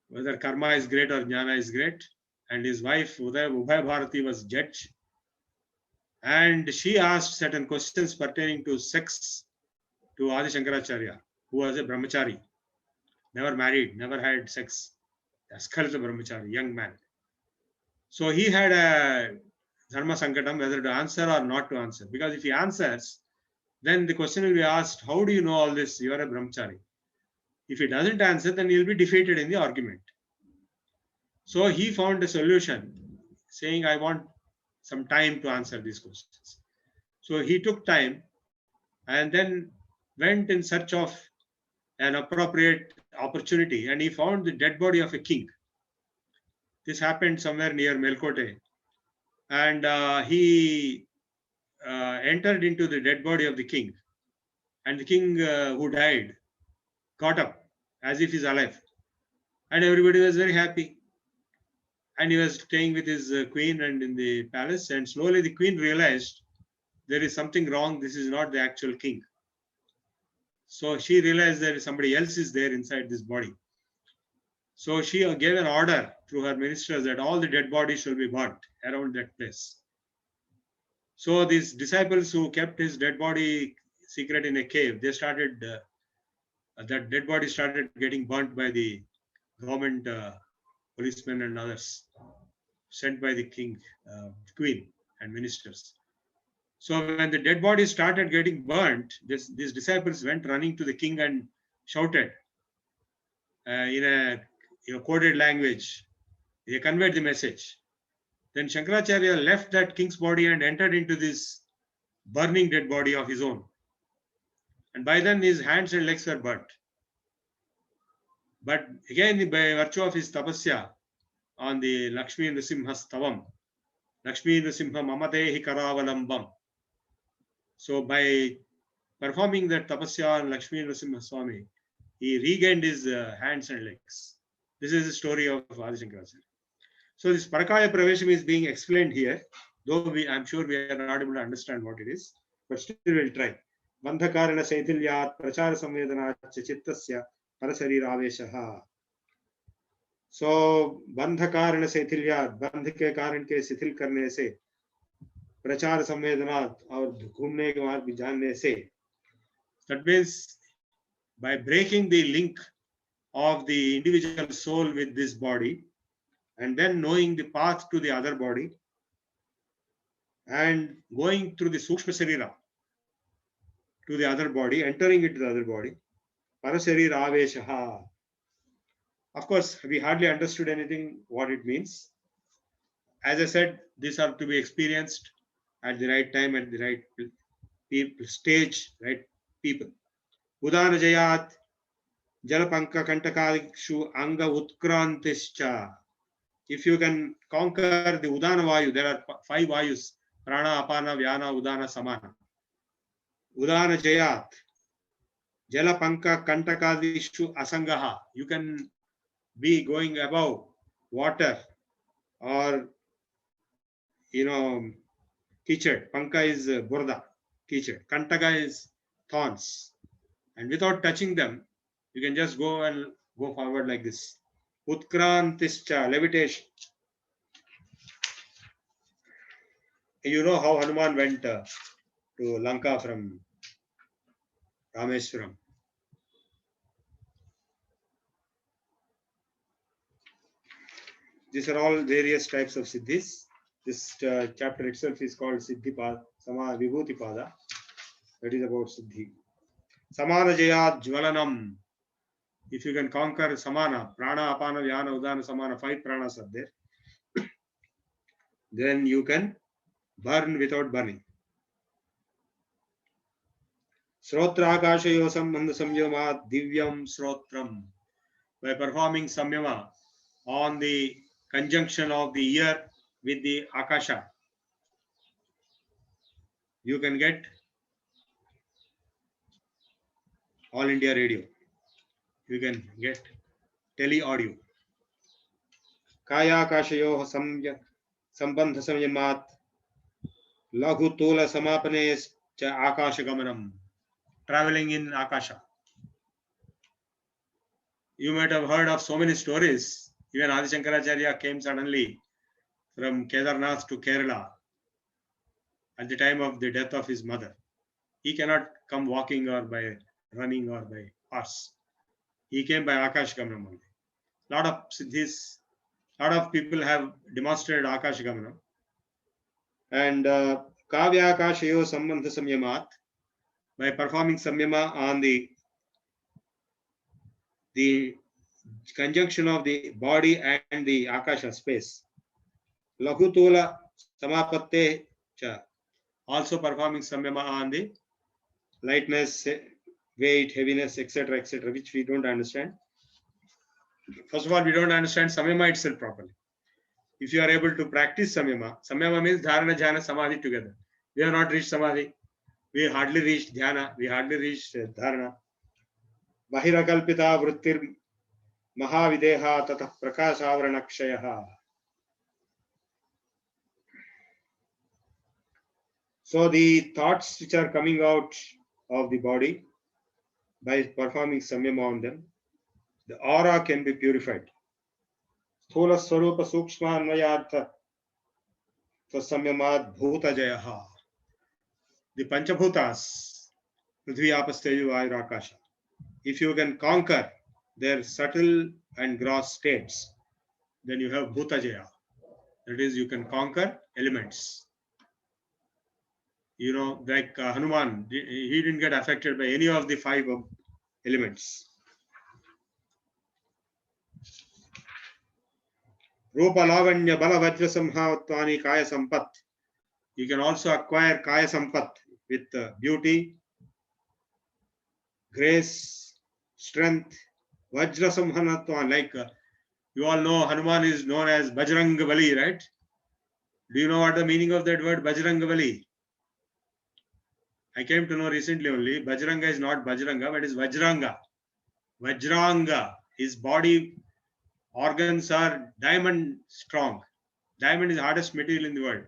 whether karma is great or jnana is great. And his wife, Ubhay Bharati, was judge. And she asked certain questions pertaining to sex to Adi Shankaracharya, who was a brahmachari, never married, never had sex. Askalita brahmachari, young man. So he had a dharma sankatam whether to answer or not to answer. Because if he answers, then the question will be asked, how do you know all this? You are a brahmachari. If he doesn't answer, then he will be defeated in the argument. So he found a solution, saying, I want some time to answer these questions. So he took time and then went in search of an appropriate opportunity, and he found the dead body of a king. This happened somewhere near Melkote, and he entered into the dead body of the king, and the king who died got up as if he's alive, and everybody was very happy. And he was staying with his queen and in the palace, and slowly the queen realized there is something wrong. This is not the actual king. So she realized that somebody else is there inside this body. So she gave an order through her ministers that all the dead bodies shall be burnt around that place. So these disciples who kept his dead body secret in a cave, they started, that dead body started getting burnt by the government policemen and others sent by the king, queen and ministers. So when the dead body started getting burnt, these disciples went running to the king and shouted in a coded language. They conveyed the message. Then Shankaracharya left that king's body and entered into this burning dead body of his own. And by then his hands and legs were burnt. But again, by virtue of his tapasya on the Lakshmi Nrsimha's tavam, Lakshmi Nrsimha Mamadehi Karavalambam. So by performing that tapasya on Lakshmi Nrsimha Swami, he regained his hands and legs. This is the story of Adi Shankaracharya. So this Parakaya Pravesham is being explained here, though I'm sure we are not able to understand what it is, but still we'll try. Bandhakarana Saithilyat Prachara Samvedana Chittasya Parasarira Aveshaha. So Bandhakarana Saithilyat, Bandh ke karan ke शिथिल करने से प्रचार संवेदना और घूमने के बाद भी जानने से, that means by breaking the link of the individual soul with this body, and then knowing the path to the other body, and going through the Sukshma Sarira to the other body, entering into the other body, Parasarira Aveshaha. Of course, we hardly understood anything what it means. As I said, these are to be experienced at the right time, at the right stage, right people. Udana Jayat Jalapanka Kantakadikshu Anga Utkrantischa. If you can conquer the Udana Vayu, there are 5 Vayus: Prana, Apana, Vyana, Udana, Samana. Udana Jayat Jalapanka Kantakadishu Asangaha. You can be going above water or, Kichad. Panka is Burda, Kichad. Kantaka is thorns. And without touching them, you can just go and go forward like this. Utkrantischa, levitation. You know how Hanuman went to Lanka from Rameswaram. These are all various types of siddhis. This chapter itself is called Siddhipada, Sama Vibhutipada. That is about siddhi. Samana Jayat Jvalanam. If you can conquer Samana, Prana, Apana, Vyana, Udana, Samana, 5 pranas are there, then you can burn without burning. Srotra Akashayo Sambandha Samyamat Divyam Srotram. By performing Samyama on the conjunction of the ear with the Akasha, you can get All India Radio. You can get tele audio. Kaya Akashayo Sambandha Samyamat Laghu Tola Samapanes Cha Akasha Gamanam. Traveling in Akasha. You might have heard of so many stories. Even Adi Shankaracharya came suddenly from Kedarnath to Kerala at the time of the death of his mother. He cannot come walking or by running or by horse. He came by Akash Gamanam only. Lot of siddhis, lot of people have demonstrated Akash Gamanam. And Kavya Akashayo Sambandha Samyamat, by performing Samyama on the conjunction of the body and the Akasha space. Lakhutola Samapatte Cha, also performing Samyama on the lightness weight, heaviness, etc., which we don't understand. First of all, we don't understand samyama itself properly. If you are able to practice samyama, samyama means dharana, jhana, samadhi together. We have not reached samadhi. We hardly reached dhyana. We hardly reached dharana. Bahirakalpita vrittir mahavideha tatah prakasavranakshayah. So the thoughts which are coming out of the body by performing samyama on them, the aura can be purified. Sthula swarupa sukshma anvayartha samyamad bhuta jayaha. The panchabhutas, prithvi apasteju vayu akasha. If you can conquer their subtle and gross states, then you have bhuta jaya. That is, you can conquer elements. You know, like Hanuman, he didn't get affected by any of the 5 elements. Rupa lavanya bala vajra samhavattvani kaya sampat. You can also acquire kaya sampat with beauty, grace, strength, vajra samhanatvan. Like you all know, Hanuman is known as Bajranga Bali, right? Do you know what the meaning of that word Bajranga Bali? I came to know recently only, Bajranga is not Bajranga, but is Vajranga. Vajranga, his body organs are diamond strong. Diamond is the hardest material in the world.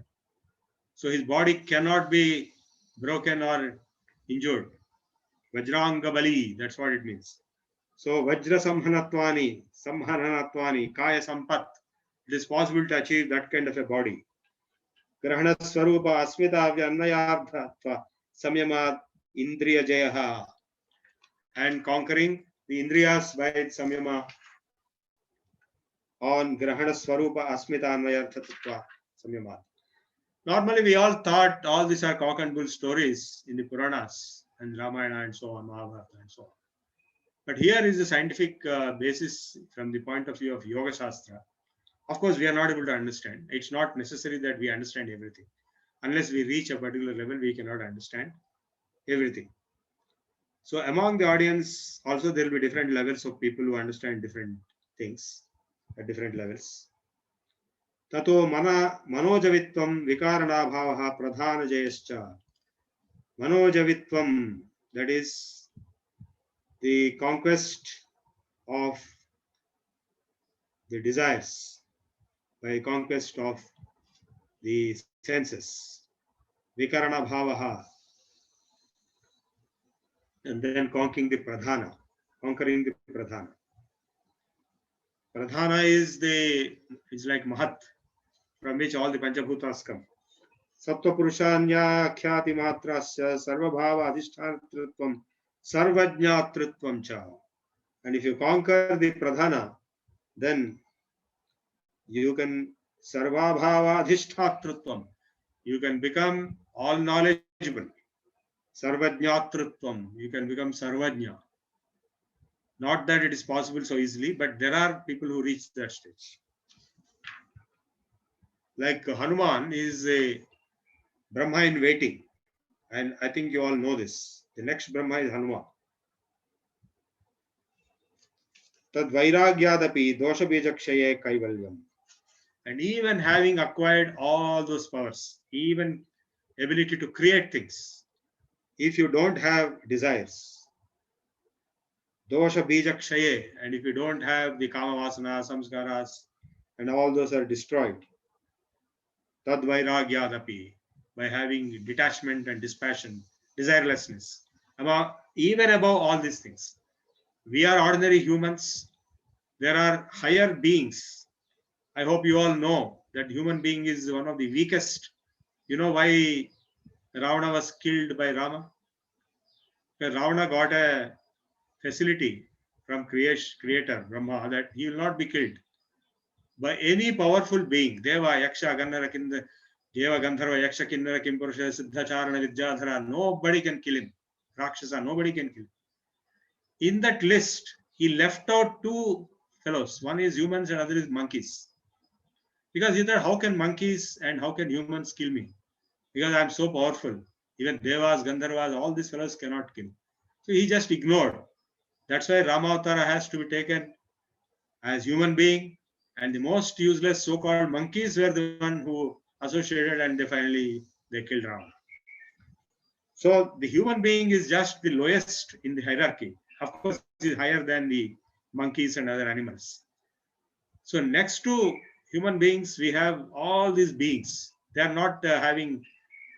So his body cannot be broken or injured. Vajranga Bali, that's what it means. So Vajra Samhanatwani, Kaya Sampat. It is possible to achieve that kind of a body. Grahana Swarupa Asmita Vyannayardha Samyama Indriya Jayaha. And conquering the Indriyas by Samyama on Grahana Swarupa Asmita Anvayartha Tattva Samyama. Normally we all thought all these are cock and bull stories in the Puranas and Ramayana and so on, Mahabharata and so on. But here is the scientific basis from the point of view of Yoga Shastra. Of course, we are not able to understand. It's not necessary that we understand everything. Unless we reach a particular level, we cannot understand everything. So among the audience, also there will be different levels of people who understand different things at different levels. Tato manojavitvam vikarana bhavaha pradhana jayascha. Manojavitvam, that is the conquest of the desires by conquest of the senses. Vikarana bhavaha. And then conquering the pradhana. Pradhana is like Mahat, from which all the Panchabhutas come. Sattva Purushanya Khyati Matrasya Sarvabhava Adhishthatritvam Sarvajnatritvam Cha. And if you conquer the Pradhana, then you can Sarvabhava Adhishthatritvam. You can become all knowledgeable. Sarvajnatritvam. You can become Sarvajna. Not that it is possible so easily, but there are people who reach that stage. Like Hanuman is a Brahma in waiting. And I think you all know this. The next Brahma is Hanuman. Tad vairagyadapi dosha bijakshaye kaivalyam. And even having acquired all those powers, even ability to create things, if you don't have desires, dosha bijakshaye, and if you don't have the kama vasana, samskaras, and all those are destroyed, tad vairagyadapi, by having detachment and dispassion, desirelessness, even above all these things. We are ordinary humans. There are higher beings. I hope you all know that human being is one of the weakest. You know why Ravana was killed by Rama? Because Ravana got a facility from creator Brahma that he will not be killed by any powerful being. Deva, Yaksha, Gandhara, Deva, Gandharva, Yaksha, Kinnara, Kimpurusha, Siddhacharana, Vidyadhara. Nobody can kill him. Rakshasa, nobody can kill him. In that list, he left out 2 fellows. One is humans and other is monkeys. Because he thought, how can monkeys and how can humans kill me? Because I am so powerful. Even Devas, Gandharvas, all these fellows cannot kill. So he just ignored. That's why Ramavatara has to be taken as human being, and the most useless so-called monkeys were the one who associated, and they killed Rama. So the human being is just the lowest in the hierarchy. Of course, it is higher than the monkeys and other animals. So next to human beings, we have all these beings. They are not having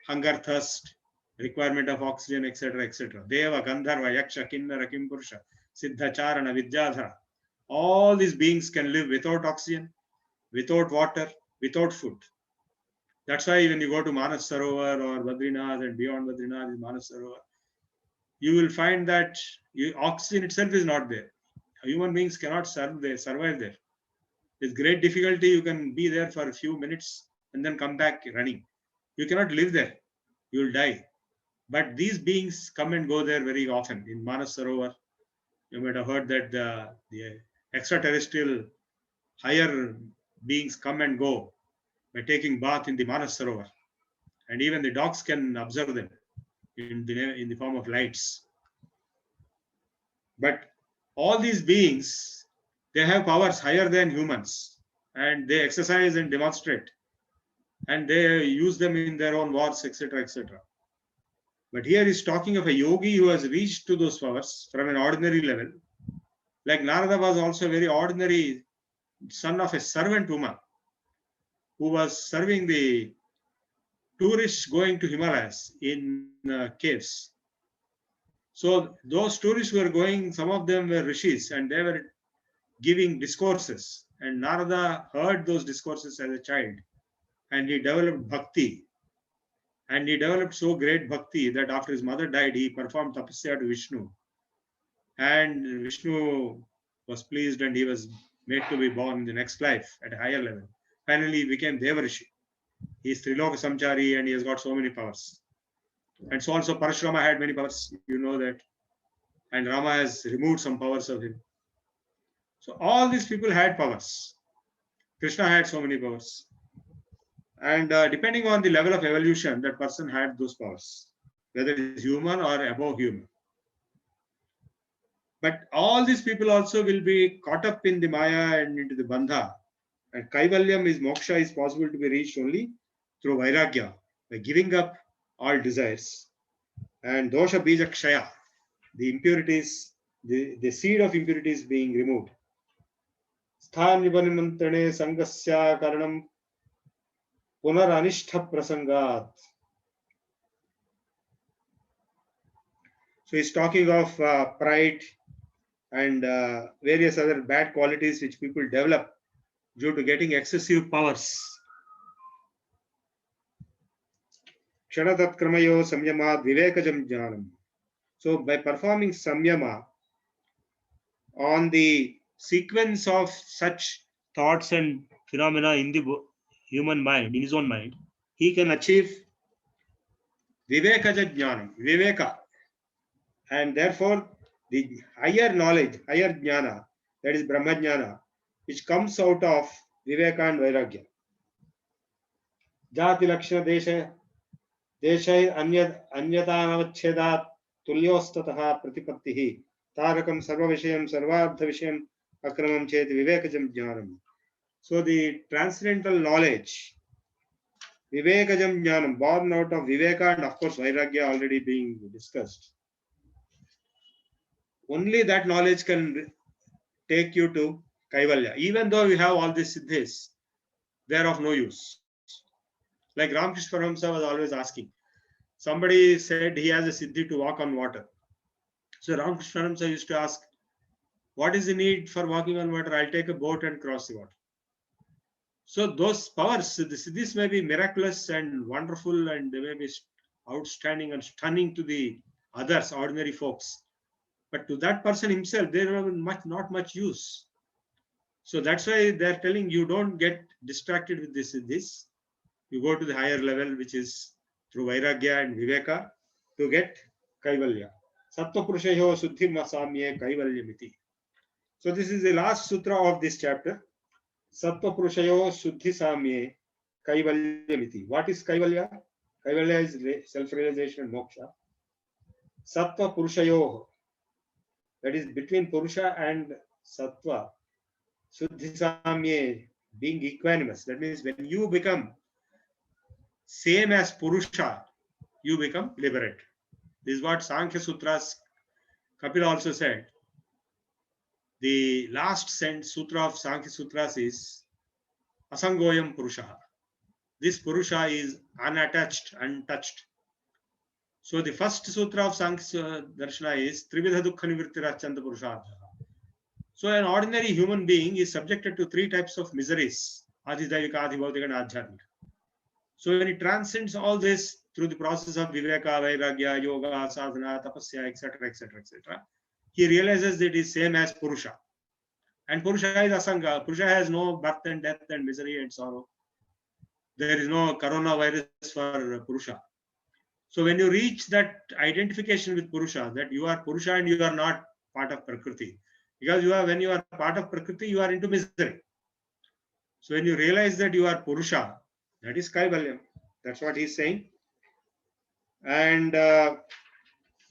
hunger, thirst, requirement of oxygen, etc., etc. Deva, Gandharva, Yaksha, Kinnara, Kimpurusha, Siddha, Charana, Vidyadhara. All these beings can live without oxygen, without water, without food. That's why when you go to Manas Sarovar or Badrinath and beyond Badrinath is Manas Sarovar, you will find that oxygen itself is not there. Human beings cannot survive there. With great difficulty, you can be there for a few minutes and then come back running. You cannot live there. You will die. But these beings come and go there very often. In Manas Sarovar, you might have heard that the extraterrestrial higher beings come and go by taking bath in the Manas Sarovar. And even the dogs can observe them in the form of lights. But all these beings, they have powers higher than humans, and they exercise and demonstrate, and they use them in their own wars, etc., etc. But here he's talking of a yogi who has reached to those powers from an ordinary level. Like Narada was also a very ordinary son of a servant woman who was serving the tourists going to Himalayas in caves. So those tourists were going, some of them were rishis, and they were giving discourses. And Narada heard those discourses as a child, and he developed bhakti. And he developed so great bhakti that after his mother died, he performed tapasya to Vishnu. And Vishnu was pleased, and he was made to be born in the next life at a higher level. Finally, he became Devarishi. He is Triloka Samchari, and he has got so many powers. And so also Parashurama had many powers, you know that. And Rama has removed some powers of him. So all these people had powers. Krishna had so many powers. And depending on the level of evolution, that person had those powers, whether it is human or above human. But all these people also will be caught up in the Maya and into the Bandha. And Kaivalyam is moksha is possible to be reached only through Vairagya, by giving up all desires. And Dosha Bija Kshaya, the impurities, the seed of impurities being removed. Sthan Nibanimantane Sangasya Karanam Punaranishta Prasangat. So he's talking of pride and various other bad qualities which people develop due to getting excessive powers. Kshanatat kramayo samyama vivekajam jnanam. So by performing samyama on the sequence of such thoughts and phenomena in the human mind, in his own mind, he can achieve vivekaja jnanam, viveka. And therefore, the higher knowledge, higher jnana, that is Brahma jnana, which comes out of Viveka and Vairagya. Jati Lakshana Deshay Anyatanavachhedat Tulyostataha Pratipattihi Tarakam Sarva Vishayam Sarvardha Vishayam Akramam Chet Vivekajam Jnanam. So the transcendental knowledge, Vivekajam Jnanam, born out of Viveka and of course Vairagya already being discussed. Only that knowledge can take you to Kaivalya. Even though we have all these siddhis, they are of no use. Like Ramakrishna Paramhamsa was always asking. Somebody said he has a siddhi to walk on water. So Ramakrishna Paramhamsa used to ask, what is the need for walking on water? I'll take a boat and cross the water. So those powers, the siddhis may be miraculous and wonderful, and they may be outstanding and stunning to the others, ordinary folks. But to that person himself, they are not much use. So that's why they're telling you don't get distracted with this. You go to the higher level, which is through Vairagya and Viveka, to get Kaivalya. Sattva Purushayo Suddhi Masamye Kaivalyamiti. So this is the last sutra of this chapter. Sattva Purushayo Suddhi Samye Kaivalyamiti. What is Kaivalya? Kaivalya is self-realization and moksha. Sattva Purushayo. that is between Purusha and Sattva, Shuddhi Samye, being equanimous. That means when you become same as Purusha, you become liberated. This is what Sankhya Sutras, Kapil also said. The last sutra of Sankhya Sutras is Asangoyam Purusha. This Purusha is unattached, untouched. So the first sutra of Sankhya Darshana is Trividha Dukkha Nivritirachanda Purushartha. So an ordinary human being is subjected to three types of miseries: Adhidayika, Adhibhautika, and Adhyatmika. So when he transcends all this through the process of Viveka, Vairagya, Yoga, Sadhana, Tapasya, etc., etc., etc., he realizes that he is same as Purusha. And Purusha is Asanga. Purusha has no birth and death and misery and sorrow. There is no coronavirus for Purusha. So when you reach that identification with Purusha, that you are Purusha and you are not part of Prakriti, because when you are part of Prakriti, you are into misery. So when you realize that you are Purusha, that is Kaivalyam. That's what he's saying. And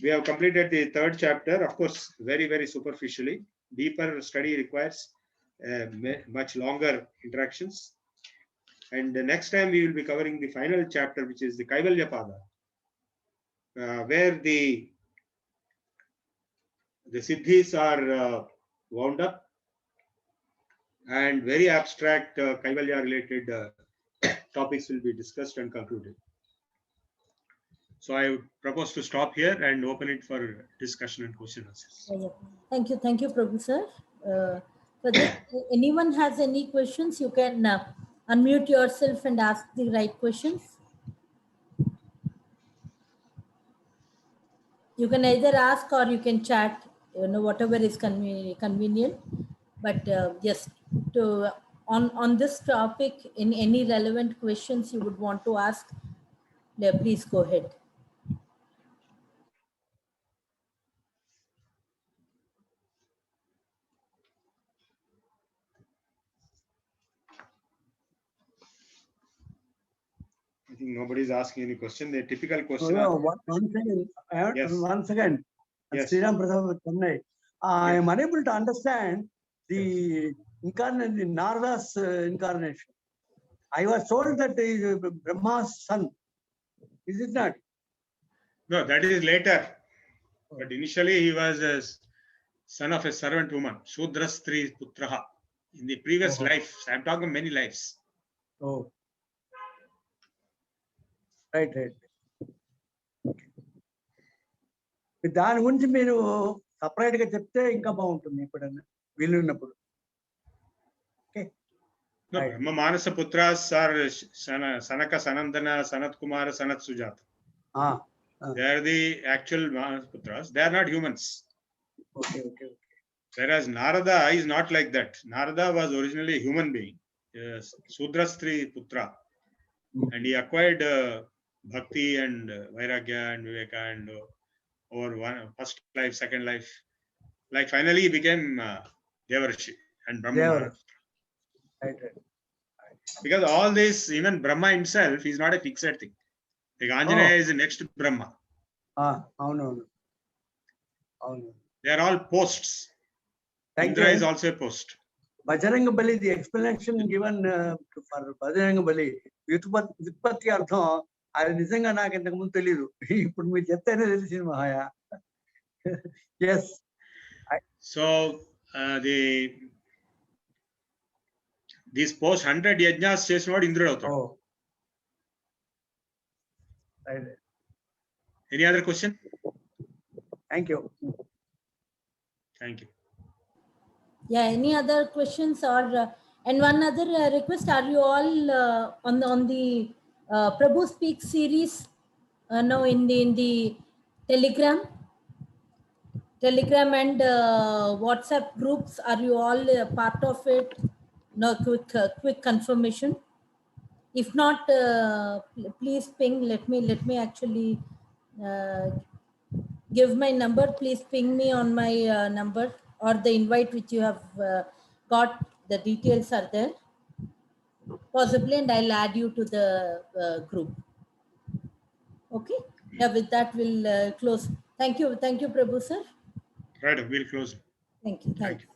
we have completed the third chapter, of course, very, very superficially. Deeper study requires much longer interactions. And the next time we will be covering the final chapter, which is the Kaivalya Pada, where the siddhis are wound up, and very abstract Kaivalya related topics will be discussed and concluded. So I propose to stop here and open it for discussion and question answers. Thank you, Prabhu sir. For this, anyone has any questions, you can unmute yourself and ask the right questions. You can either ask or you can chat, whatever is convenient. But yes, on this topic, in any relevant questions you would want to ask, please go ahead. I think nobody is asking any question. The typical question. One second. Yes. 1 second. Yes. Sriram Prasad Chennai. I am unable to understand the incarnate, the Narada's incarnation. I was told that he is Brahma's son. Is it not? No, that is later. But initially he was a son of a servant woman, Shudrastri Putraha. In the previous life, I am talking many lives. Oh. Right. దాని గురించి మీరు separate గా చెప్తే ఇంకా బాగుంటుంది ఎప్పుడన్నా వీలు ఉన్నప్పుడు. No, Brahma Manasa Putras are Sanaka, Sanandana, Sanat Kumara, Sanat Sujata. They are the actual Manasa Putras. They are not humans. Okay. Whereas Narada is not like that. Narada was originally a human being, Sudrastri Putra. And he acquired Bhakti and Vairagya and Viveka and over first life, second life. Like finally he became Devarshi and Brahma. Right. Because all this, even Brahma himself is not a fixed thing. Like Anjaneya is the next Brahma. అవును. They are all posts. Indra is also a post. Bajranga Bali, the explanation given for Bajranga Bali, వ్యుత్పత్తి అర్థం అది నిజంగా నాకు ఇంతకు ముందు తెలీదు. ఇప్పుడు మీరు చెప్తేనే తెలిసింది మహాయ. Yes. So these post 100 yajnas చేసినవాడు ఇంద్రుడు అవుతాడు. Any other question? Thank you. Yeah, any other questions or and one other request, are you all on the Prabhu Speak series now in the Telegram and WhatsApp groups? Are you all part of it? No, quick confirmation. If not, please ping. Let me actually give my number. Please ping me on my number or the invite which you have got. The details are there, possibly, and I'll add you to the group. Okay. Yeah. With that, we'll close. Thank you, Prabhu sir. Right, we'll close. Thank you. Thank you.